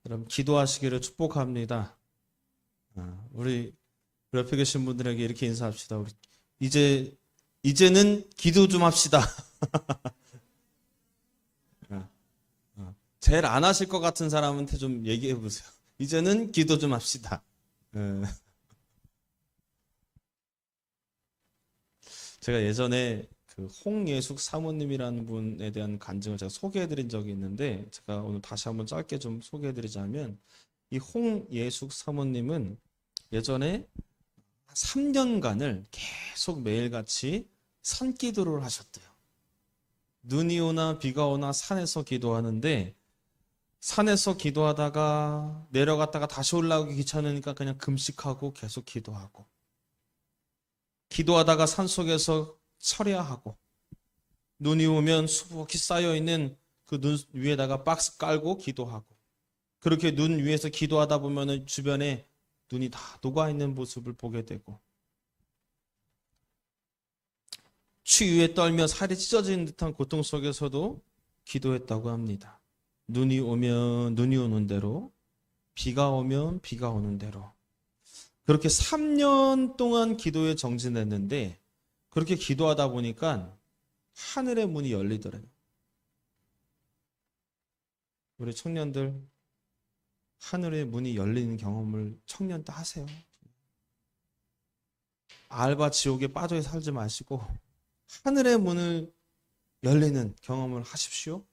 여러분 기도하시기를 축복합니다. 우리 옆에 계신 분들에게 이렇게 인사합시다. 우리 이제는 기도 좀 합시다. 제일 안 하실 것 같은 사람한테 좀 얘기해 보세요. 이제는 기도 좀 합시다. 제가 예전에 그 홍예숙 사모님이라는 분에 대한 간증을 제가 소개해드린 적이 있는데, 제가 오늘 다시 한번 짧게 좀 소개해드리자면, 이 홍예숙 사모님은 예전에 3년간을 계속 매일같이 산기도를 하셨대요. 눈이 오나 비가 오나 산에서 기도하는데, 산에서 기도하다가 내려갔다가 다시 올라오기 귀찮으니까 그냥 금식하고 계속 기도하고, 기도하다가 산속에서 철야하고, 눈이 오면 수북히 쌓여있는 그 눈 위에다가 박스 깔고 기도하고, 그렇게 눈 위에서 기도하다 보면 주변에 눈이 다 녹아있는 모습을 보게 되고, 추위에 떨며 살이 찢어지는 듯한 고통 속에서도 기도했다고 합니다. 눈이 오면 눈이 오는 대로, 비가 오면 비가 오는 대로, 그렇게 3년 동안 기도에 정진했는데, 그렇게 기도하다 보니까 하늘의 문이 열리더래요. 우리 청년들, 하늘의 문이 열리는 경험을 청년 때 하세요. 알바 지옥에 빠져 살지 마시고 하늘의 문을 열리는 경험을 하십시오.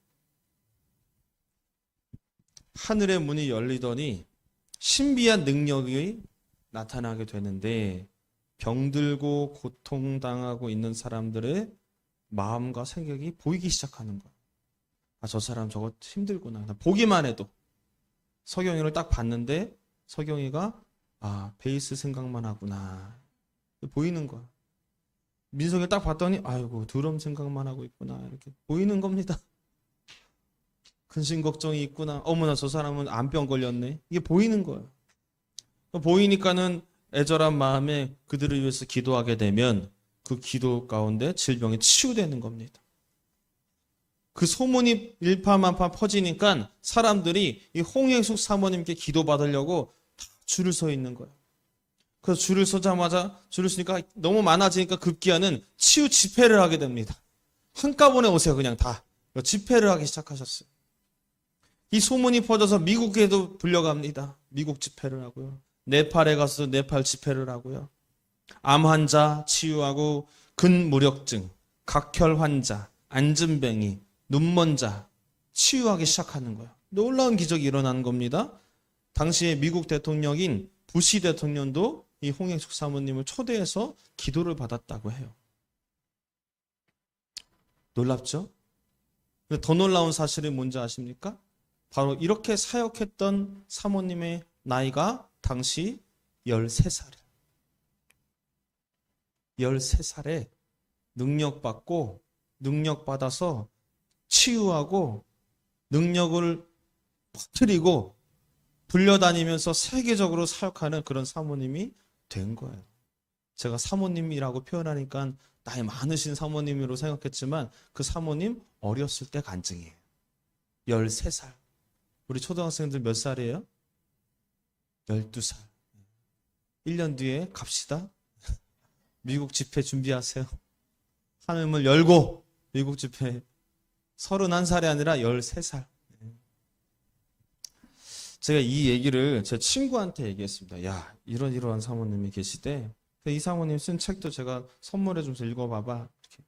하늘의 문이 열리더니 신비한 능력이 나타나게 되는데, 병들고 고통당하고 있는 사람들의 마음과 생각이 보이기 시작하는 거예요. 저 사람 저거 힘들구나. 보기만 해도. 서경이를 딱 봤는데 서경이가 베이스 생각만 하구나. 보이는 거야. 민석이를 딱 봤더니 아이고 드럼 생각만 하고 있구나. 이렇게 보이는 겁니다. 근심 걱정이 있구나. 어머나 저 사람은 암병 걸렸네. 이게 보이는 거예요. 보이니까는 애절한 마음에 그들을 위해서 기도하게 되면 그 기도 가운데 질병이 치유되는 겁니다. 그 소문이 일파만파 퍼지니까 사람들이 이 홍예숙 사모님께 기도받으려고 다 줄을 서 있는 거예요. 그래서 줄을 서자마자 줄을 서니까 너무 많아지니까 급기야는 치유 집회를 하게 됩니다. 한꺼번에 오세요. 그냥 다 집회를 하기 시작하셨어요. 이 소문이 퍼져서 미국에도 불려갑니다. 미국 집회를 하고요. 네팔에 가서 네팔 집회를 하고요. 암 환자 치유하고, 근무력증, 각혈 환자, 안진뱅이, 눈먼 자 치유하기 시작하는 거예요. 놀라운 기적이 일어나는 겁니다. 당시에 미국 대통령인 부시 대통령도 이 홍예숙 사모님을 초대해서 기도를 받았다고 해요. 놀랍죠? 근데 더 놀라운 사실이 뭔지 아십니까? 바로 이렇게 사역했던 사모님의 나이가 당시 13살이에요. 13살에 능력받아서 치유하고 능력을 퍼뜨리고 불려다니면서 세계적으로 사역하는 그런 사모님이 된 거예요. 제가 사모님이라고 표현하니까 나이 많으신 사모님으로 생각했지만 그 사모님 어렸을 때 간증이에요. 13살. 우리 초등학생들 몇 살이에요? 12살. 1년 뒤에 갑시다. 미국 집회 준비하세요. 하늘문 열고 미국 집회. 31살이 아니라 13살. 제가 이 얘기를 제 친구한테 얘기했습니다. 야, 이러한 사모님이 계시대. 이 사모님 쓴 책도 제가 선물해주면서 읽어봐봐. 이렇게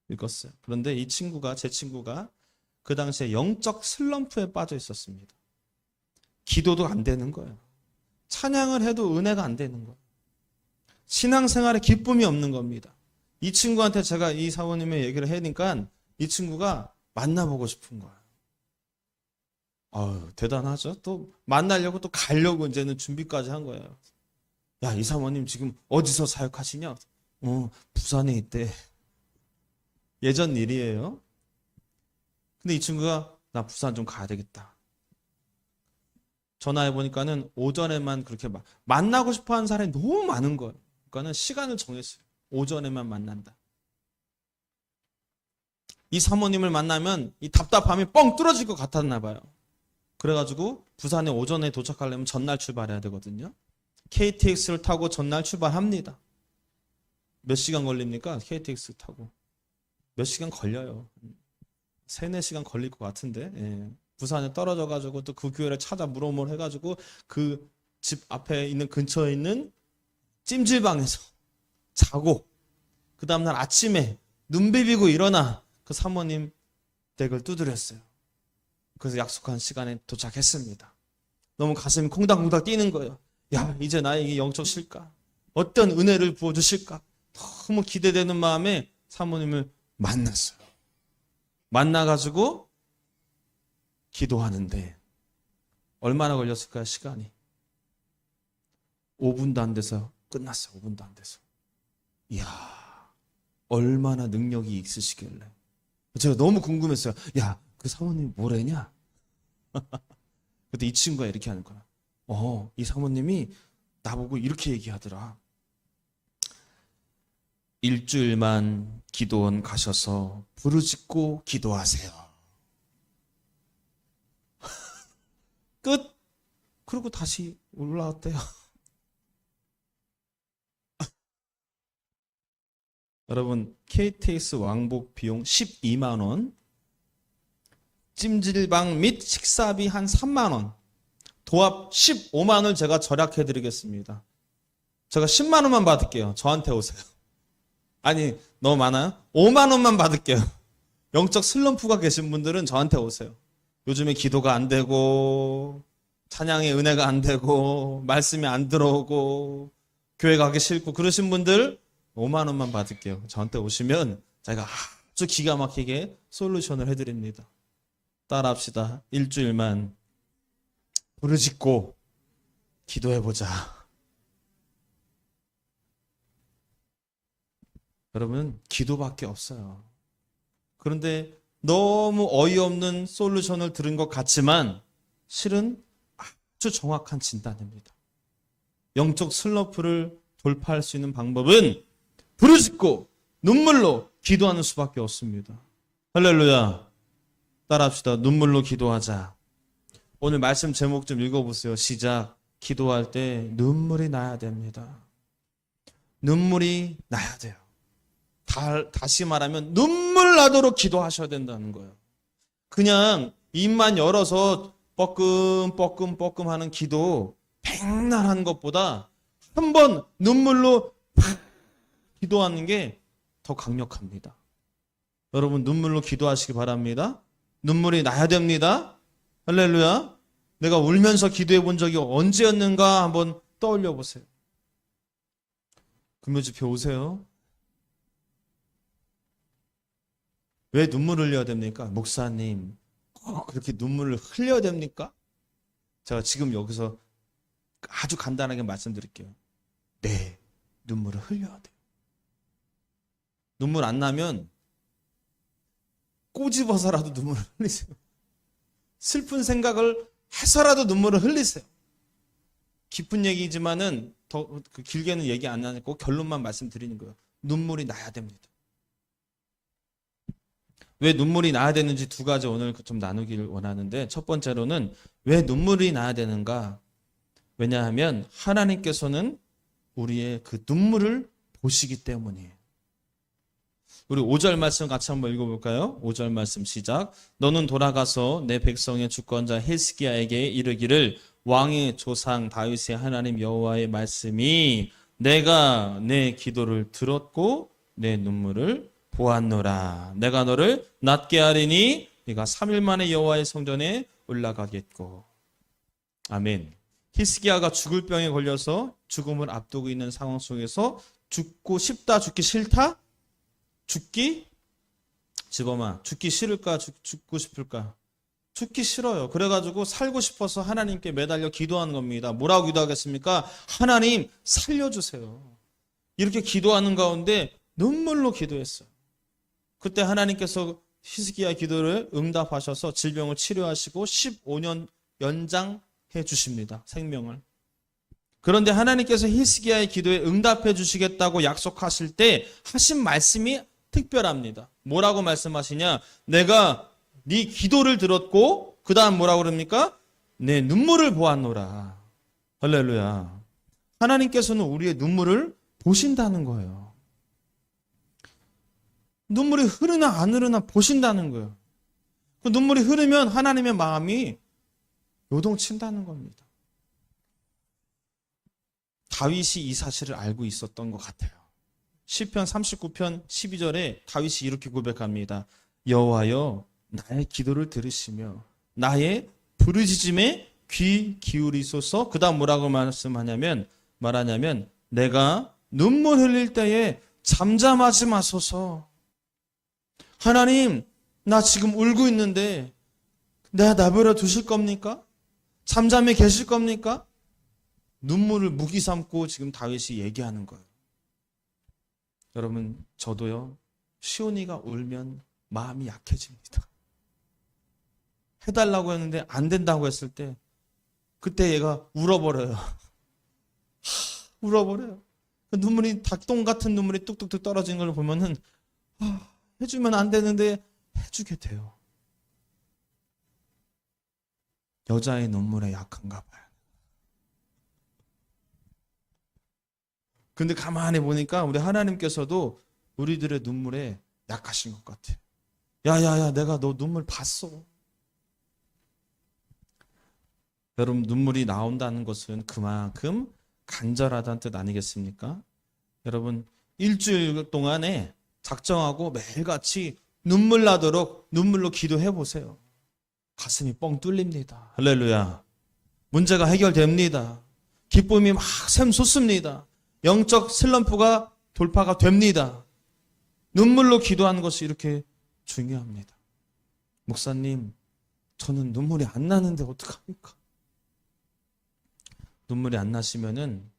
읽었어요. 그런데 제 친구가 그 당시에 영적 슬럼프에 빠져 있었습니다. 기도도 안 되는 거예요. 찬양을 해도 은혜가 안 되는 거예요. 신앙생활에 기쁨이 없는 겁니다. 이 친구한테 제가 이 사모님의 얘기를 하니까 이 친구가 만나보고 싶은 거예요. 대단하죠? 또 만나려고 또 가려고 이제는 준비까지 한 거예요. 야, 이 사모님 지금 어디서 사역하시냐? 부산에 있대. 예전 일이에요. 근데 이 친구가 나 부산 좀 가야 되겠다. 전화해보니까는 오전에만 그렇게 만나고 싶어 하는 사람이 너무 많은 거예요. 그러니까는 시간을 정했어요. 오전에만 만난다. 이 사모님을 만나면 이 답답함이 뻥 뚫어질 것 같았나 봐요. 그래가지고 부산에 오전에 도착하려면 전날 출발해야 되거든요. KTX를 타고 전날 출발합니다. 몇 시간 걸립니까? KTX 타고. 몇 시간 걸려요. 3, 4시간 걸릴 것 같은데. 예. 부산에 떨어져가지고 또 그 교회를 찾아 물어물 해가지고 그 집 앞에 있는 근처에 있는 찜질방에서 자고 그 다음날 아침에 눈 비비고 일어나 그 사모님 댁을 두드렸어요. 그래서 약속한 시간에 도착했습니다. 너무 가슴이 콩닥콩닥 뛰는 거예요. 야, 이제 나에게 영적 실까? 어떤 은혜를 부어주실까? 너무 기대되는 마음에 사모님을 만났어요. 만나가지고 기도하는데 얼마나 걸렸을까요? 시간이 5분도 안 돼서 끝났어요. 5분도 안 돼서. 이야, 얼마나 능력이 있으시길래. 제가 너무 궁금했어요. 야, 그 사모님 뭐래냐? 그때 이 친구가 이렇게 하는 거야. 이 사모님이 나보고 이렇게 얘기하더라. 일주일만 기도원 가셔서 부르짖고 기도하세요. 끝. 그리고 다시 올라왔대요. 여러분, KTX 왕복 비용 12만 원, 찜질방 및 식사비 한 3만 원, 도합 15만 원을 제가 절약해 드리겠습니다. 제가 10만 원만 받을게요. 저한테 오세요. 아니, 너무 많아요? 5만 원만 받을게요. 영적 슬럼프가 계신 분들은 저한테 오세요. 요즘에 기도가 안 되고 찬양의 은혜가 안 되고 말씀이 안 들어오고 교회 가기 싫고 그러신 분들 5만 원만 받을게요. 저한테 오시면 제가 아주 기가 막히게 솔루션을 해드립니다. 따라합시다. 일주일만 부르짖고 기도해보자. 여러분, 기도밖에 없어요. 그런데 너무 어이없는 솔루션을 들은 것 같지만 실은 아주 정확한 진단입니다. 영적 슬럼프를 돌파할 수 있는 방법은 부르짖고 눈물로 기도하는 수밖에 없습니다. 할렐루야. 따라합시다. 눈물로 기도하자. 오늘 말씀 제목 좀 읽어보세요. 시작. 기도할 때 눈물이 나야 됩니다. 눈물이 나야 돼요. 다시 말하면 눈물 나도록 기도하셔야 된다는 거예요. 그냥 입만 열어서 뻐끔뻐끔 하는 기도 백날한 것보다 한번 눈물로 기도하는 게 더 강력합니다. 여러분, 눈물로 기도하시기 바랍니다. 눈물이 나야 됩니다. 할렐루야. 내가 울면서 기도해 본 적이 언제였는가 한번 떠올려 보세요. 금요집회 오세요. 왜 눈물을 흘려야 됩니까? 목사님, 꼭 그렇게 눈물을 흘려야 됩니까? 제가 지금 여기서 아주 간단하게 말씀드릴게요. 네, 눈물을 흘려야 돼요. 눈물 안 나면 꼬집어서라도 눈물을 흘리세요. 슬픈 생각을 해서라도 눈물을 흘리세요. 깊은 얘기지만은 더 길게는 얘기 안 하고 결론만 말씀드리는 거예요. 눈물이 나야 됩니다. 왜 눈물이 나야 되는지 두 가지 오늘 좀 나누기를 원하는데, 첫 번째로는 왜 눈물이 나야 되는가? 왜냐하면 하나님께서는 우리의 그 눈물을 보시기 때문이에요. 우리 5절 말씀 같이 한번 읽어볼까요? 5절 말씀 시작. 너는 돌아가서 내 백성의 주권자 히스기야에게 이르기를 왕의 조상 다윗의 하나님 여호와의 말씀이 내가 내 기도를 들었고 내 눈물을 보았노라. 내가 너를 낫게 하리니 네가 3일 만에 여호와의 성전에 올라가겠고. 아멘. 히스기야가 죽을 병에 걸려서 죽음을 앞두고 있는 상황 속에서 죽고 싶다, 죽기 싫다? 죽기 싫을까? 죽고 싶을까? 죽기 싫어요. 그래가지고 살고 싶어서 하나님께 매달려 기도하는 겁니다. 뭐라고 기도하겠습니까? 하나님 살려주세요. 이렇게 기도하는 가운데 눈물로 기도했어요. 그때 하나님께서 히스기야 기도를 응답하셔서 질병을 치료하시고 15년 연장해 주십니다. 생명을. 그런데 하나님께서 히스기야의 기도에 응답해 주시겠다고 약속하실 때 하신 말씀이 특별합니다. 뭐라고 말씀하시냐? 내가 네 기도를 들었고 그 다음 뭐라고 그럽니까? 내 눈물을 보았노라. 할렐루야. 하나님께서는 우리의 눈물을 보신다는 거예요. 눈물이 흐르나 안 흐르나 보신다는 거예요. 그 눈물이 흐르면 하나님의 마음이 요동친다는 겁니다. 다윗이 이 사실을 알고 있었던 것 같아요. 시편 39편 12절에 다윗이 이렇게 고백합니다. 여호와여 나의 기도를 들으시며 나의 부르짖음에 귀 기울이소서. 그 다음 뭐라고 말하냐면 내가 눈물 흘릴 때에 잠잠하지 마소서. 하나님, 나 지금 울고 있는데 내가 내버려 두실 겁니까? 잠잠히 계실 겁니까? 눈물을 무기 삼고 지금 다윗이 얘기하는 거예요. 여러분, 저도요, 시온이가 울면 마음이 약해집니다. 해달라고 했는데 안 된다고 했을 때 그때 얘가 울어버려요. 울어버려요. 눈물이 닭똥 같은 눈물이 뚝뚝뚝 떨어지는 걸 보면은 해주면 안 되는데 해주게 돼요. 여자의 눈물에 약한가 봐요. 근데 가만히 보니까 우리 하나님께서도 우리들의 눈물에 약하신 것 같아요. 야야야, 내가 너 눈물 봤어. 여러분, 눈물이 나온다는 것은 그만큼 간절하다는 뜻 아니겠습니까? 여러분, 일주일 동안에 작정하고 매일같이 눈물 나도록 눈물로 기도해 보세요. 가슴이 뻥 뚫립니다. 할렐루야. 문제가 해결됩니다. 기쁨이 막 샘솟습니다. 영적 슬럼프가 돌파가 됩니다. 눈물로 기도하는 것이 이렇게 중요합니다. 목사님, 저는 눈물이 안 나는데 어떡합니까? 눈물이 안 나시면은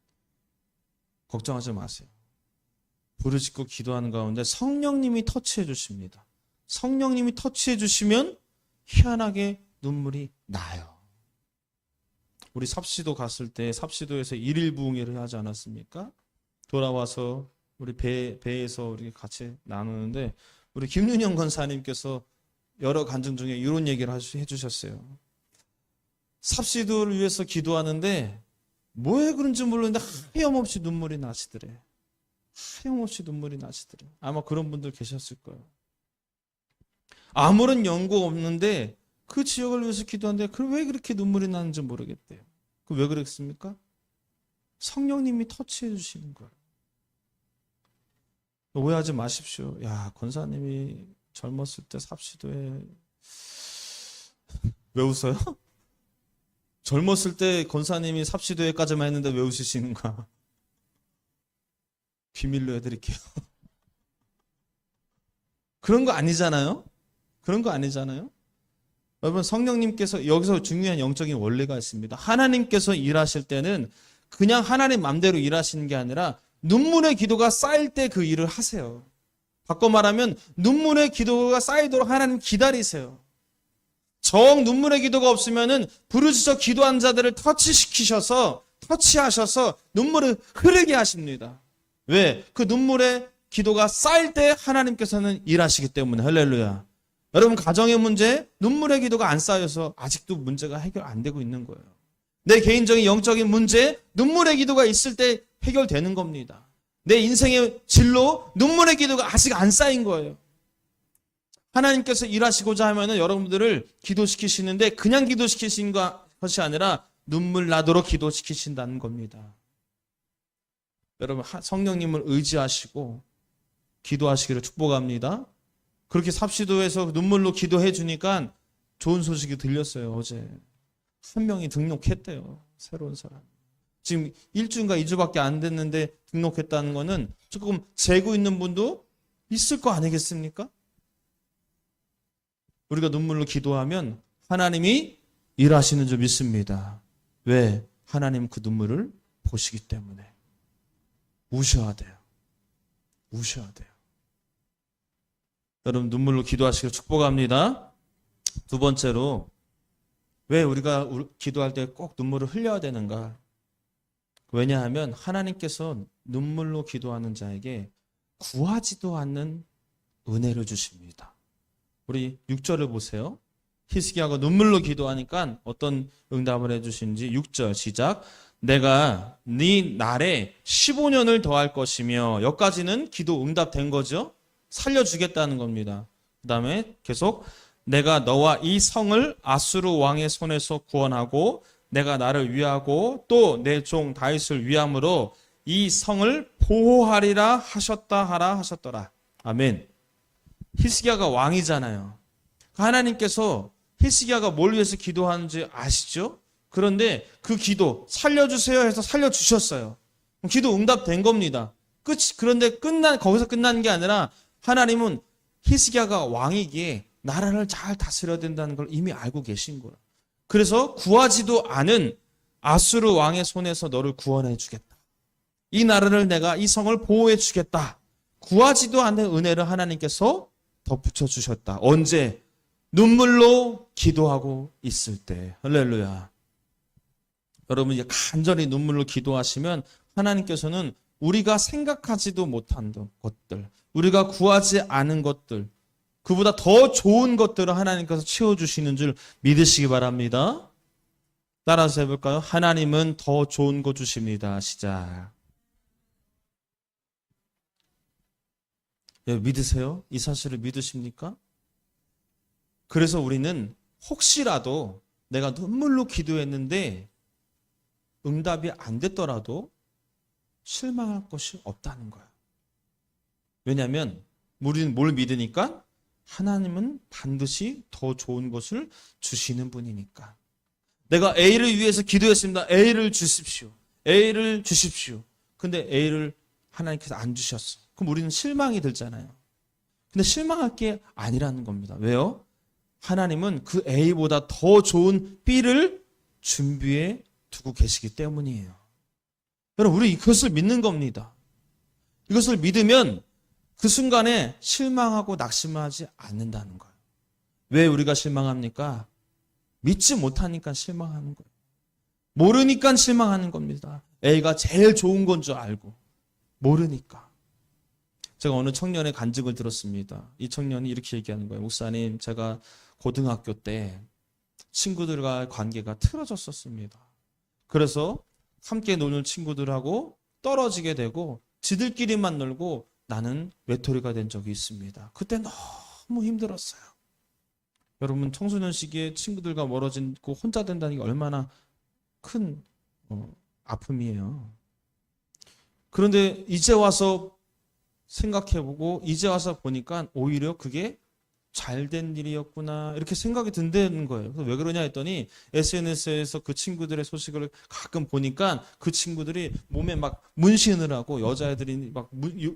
걱정하지 마세요. 부르짖고 기도하는 가운데 성령님이 터치해 주십니다. 성령님이 터치해 주시면 희한하게 눈물이 나요. 우리 삽시도 갔을 때 삽시도에서 1일 부흥회를 하지 않았습니까? 돌아와서 우리 배에서 우리 같이 나누는데 우리 김윤영 권사님께서 여러 간증 중에 이런 얘기를 해주셨어요. 삽시도를 위해서 기도하는데 뭐에 그런지 모르는데 하염없이 눈물이 나시더래. 하염없이 눈물이 나시더래. 아마 그런 분들 계셨을 거예요. 아무런 연고 없는데 그 지역을 위해서 기도하는데 왜 그렇게 눈물이 나는지 모르겠대요. 왜 그랬습니까? 성령님이 터치해 주시는 거예요. 오해하지 마십시오. 야, 권사님이 젊었을 때 삽시도에 왜 웃어요? 젊었을 때 권사님이 삽시도회까지만 했는데 왜 웃으시는가? 비밀로 해드릴게요. 그런 거 아니잖아요? 그런 거 아니잖아요? 여러분, 성령님께서 여기서 중요한 영적인 원리가 있습니다. 하나님께서 일하실 때는 그냥 하나님 맘대로 일하시는 게 아니라 눈물의 기도가 쌓일 때 그 일을 하세요. 바꿔 말하면 눈물의 기도가 쌓이도록 하나님 기다리세요. 정 눈물의 기도가 없으면은 부르짖어 기도한 자들을 터치하셔서 눈물을 흐르게 하십니다. 왜? 그 눈물의 기도가 쌓일 때 하나님께서는 일하시기 때문에. 할렐루야. 여러분, 가정의 문제, 눈물의 기도가 안 쌓여서 아직도 문제가 해결 안 되고 있는 거예요. 내 개인적인 영적인 문제, 눈물의 기도가 있을 때 해결되는 겁니다. 내 인생의 진로, 눈물의 기도가 아직 안 쌓인 거예요. 하나님께서 일하시고자 하면은 여러분들을 기도시키시는데 그냥 기도시키신 것이 아니라 눈물 나도록 기도시키신다는 겁니다. 여러분, 성령님을 의지하시고 기도하시기를 축복합니다. 그렇게 삽시도에서 눈물로 기도해 주니까 좋은 소식이 들렸어요. 어제 한 명이 등록했대요. 새로운 사람. 지금 1주인가 2주밖에 안 됐는데 등록했다는 거는 조금 재고 있는 분도 있을 거 아니겠습니까? 우리가 눈물로 기도하면 하나님이 일하시는 줄 믿습니다. 왜? 하나님 그 눈물을 보시기 때문에. 우셔야 돼요. 우셔야 돼요. 여러분, 눈물로 기도하시길 축복합니다. 두 번째로, 왜 우리가 기도할 때 꼭 눈물을 흘려야 되는가? 왜냐하면 하나님께서 눈물로 기도하는 자에게 구하지도 않는 은혜를 주십니다. 우리 6절을 보세요. 히스기야가 눈물로 기도하니까 어떤 응답을 해주신지 6절 시작. 내가 네 날에 15년을 더할 것이며, 여기까지는 기도 응답된 거죠. 살려주겠다는 겁니다. 그 다음에 계속 내가 너와 이 성을 아수르 왕의 손에서 구원하고 내가 나를 위하고 또 내 종 다윗을 위함으로 이 성을 보호하리라 하셨다 하라 하셨더라. 아멘. 히스기야가 왕이잖아요. 하나님께서 히스기야가 뭘 위해서 기도하는지 아시죠? 그런데 그 기도 살려주세요 해서 살려주셨어요. 기도 응답된 겁니다. 그런데 거기서 끝난 게 아니라 하나님은 히스기야가 왕이기에 나라를 잘 다스려야 된다는 걸 이미 알고 계신 거예요. 그래서 구하지도 않은 아수르 왕의 손에서 너를 구원해 주겠다. 이 나라를 내가 이 성을 보호해 주겠다. 구하지도 않은 은혜를 하나님께서 덧붙여 주셨다. 언제? 눈물로 기도하고 있을 때. 할렐루야. 여러분 이제 간절히 눈물로 기도하시면 하나님께서는 우리가 생각하지도 못한 것들, 우리가 구하지 않은 것들, 그보다 더 좋은 것들을 하나님께서 채워주시는 줄 믿으시기 바랍니다. 따라서 해볼까요? 하나님은 더 좋은 거 주십니다. 시작. 믿으세요? 이 사실을 믿으십니까? 그래서 우리는 혹시라도 내가 눈물로 기도했는데 응답이 안 됐더라도 실망할 것이 없다는 거예요. 왜냐하면 우리는 뭘 믿으니까? 하나님은 반드시 더 좋은 것을 주시는 분이니까. 내가 A를 위해서 기도했습니다. A를 주십시오. A를 주십시오. 근데 A를 하나님께서 안 주셨어. 그럼 우리는 실망이 들잖아요. 근데 실망할 게 아니라는 겁니다. 왜요? 하나님은 그 A보다 더 좋은 B를 준비해 두고 계시기 때문이에요. 여러분, 우리 이것을 믿는 겁니다. 이것을 믿으면 그 순간에 실망하고 낙심하지 않는다는 거예요. 왜 우리가 실망합니까? 믿지 못하니까 실망하는 거예요. 모르니까 실망하는 겁니다. A가 제일 좋은 건 줄 알고 모르니까. 제가 어느 청년의 간증을 들었습니다. 이 청년이 이렇게 얘기하는 거예요. 목사님, 제가 고등학교 때 친구들과 관계가 틀어졌었습니다. 그래서 함께 노는 친구들하고 떨어지게 되고 지들끼리만 놀고 나는 외톨이가 된 적이 있습니다. 그때 너무 힘들었어요. 여러분, 청소년 시기에 친구들과 멀어지고 혼자 된다는 게 얼마나 큰 아픔이에요. 그런데 이제 와서 생각해보고 이제 와서 보니까 오히려 그게 잘된 일이었구나 이렇게 생각이 든다는 거예요. 왜 그러냐 했더니 SNS에서 그 친구들의 소식을 가끔 보니까 그 친구들이 몸에 막 문신을 하고 여자애들이 막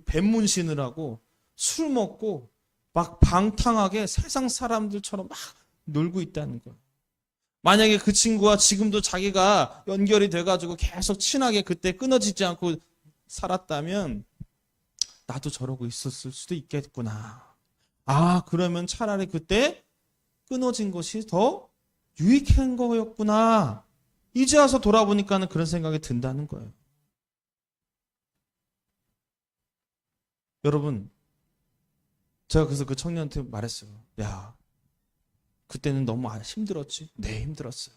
뱀문신을 하고 술 먹고 막 방탕하게 세상 사람들처럼 막 놀고 있다는 거예요. 만약에 그 친구와 지금도 자기가 연결이 돼가지고 계속 친하게 그때 끊어지지 않고 살았다면 나도 저러고 있었을 수도 있겠구나. 그러면 차라리 그때 끊어진 것이 더 유익한 거였구나. 이제 와서 돌아보니까는 그런 생각이 든다는 거예요. 여러분, 제가 그래서 그 청년한테 말했어요. 야, 그때는 너무 힘들었지? 네, 힘들었어요.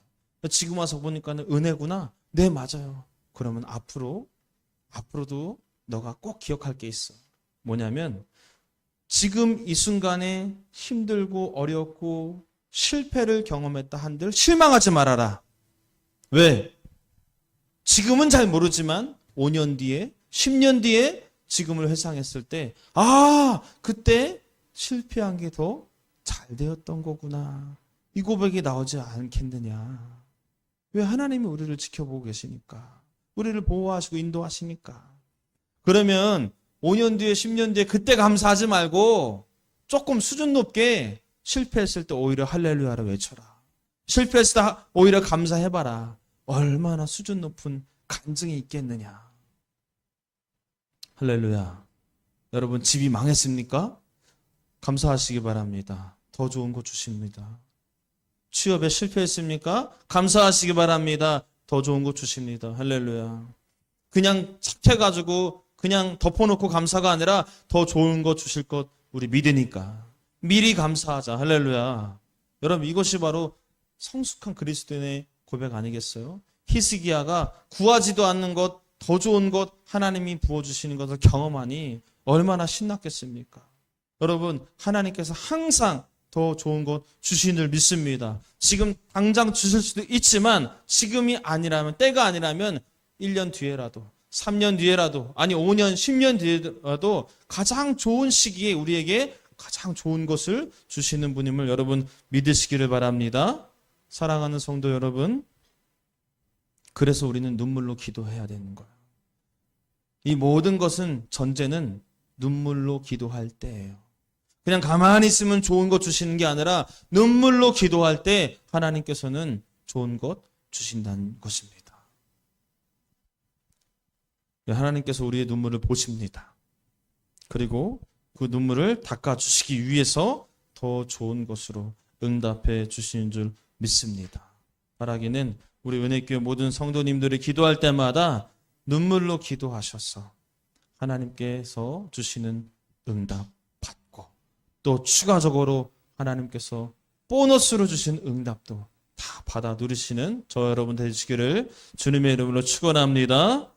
지금 와서 보니까는 은혜구나? 네, 맞아요. 그러면 앞으로도 너가 꼭 기억할 게 있어. 뭐냐면 지금 이 순간에 힘들고 어렵고 실패를 경험했다 한들 실망하지 말아라. 왜? 지금은 잘 모르지만 5년 뒤에 10년 뒤에 지금을 회상했을 때 그때 실패한 게 더 잘 되었던 거구나. 이 고백이 나오지 않겠느냐. 왜? 하나님이 우리를 지켜보고 계시니까. 우리를 보호하시고 인도하시니까. 그러면 5년 뒤에 10년 뒤에 그때 감사하지 말고 조금 수준 높게 실패했을 때 오히려 할렐루야를 외쳐라. 실패했을 때 오히려 감사해봐라. 얼마나 수준 높은 간증이 있겠느냐. 할렐루야. 여러분, 집이 망했습니까? 감사하시기 바랍니다. 더 좋은 거 주십니다. 취업에 실패했습니까? 감사하시기 바랍니다. 더 좋은 거 주십니다. 할렐루야. 그냥 착해가지고 그냥 덮어놓고 감사가 아니라 더 좋은 거 주실 것 우리 믿으니까 미리 감사하자. 할렐루야. 여러분 이것이 바로 성숙한 그리스도인의 고백 아니겠어요? 히스기야가 구하지도 않는 것, 더 좋은 것 하나님이 부어주시는 것을 경험하니 얼마나 신났겠습니까? 여러분 하나님께서 항상 더 좋은 것 주신 줄 믿습니다. 지금 당장 주실 수도 있지만 지금이 아니라면, 때가 아니라면 1년 뒤에라도 3년 뒤에라도, 아니 5년 10년 뒤에라도 가장 좋은 시기에 우리에게 가장 좋은 것을 주시는 분임을 여러분 믿으시기를 바랍니다. 사랑하는 성도 여러분, 그래서 우리는 눈물로 기도해야 되는 거예요. 이 모든 것은, 전제는 눈물로 기도할 때예요. 그냥 가만히 있으면 좋은 것 주시는 게 아니라 눈물로 기도할 때 하나님께서는 좋은 것 주신다는 것입니다. 하나님께서 우리의 눈물을 보십니다. 그리고 그 눈물을 닦아주시기 위해서 더 좋은 것으로 응답해 주시는 줄 믿습니다. 바라기는 우리 은혜교회 모든 성도님들이 기도할 때마다 눈물로 기도하셔서 하나님께서 주시는 응답 받고, 또 추가적으로 하나님께서 보너스로 주신 응답도 다 받아 누리시는 저 여러분 되시기를 주님의 이름으로 축원합니다.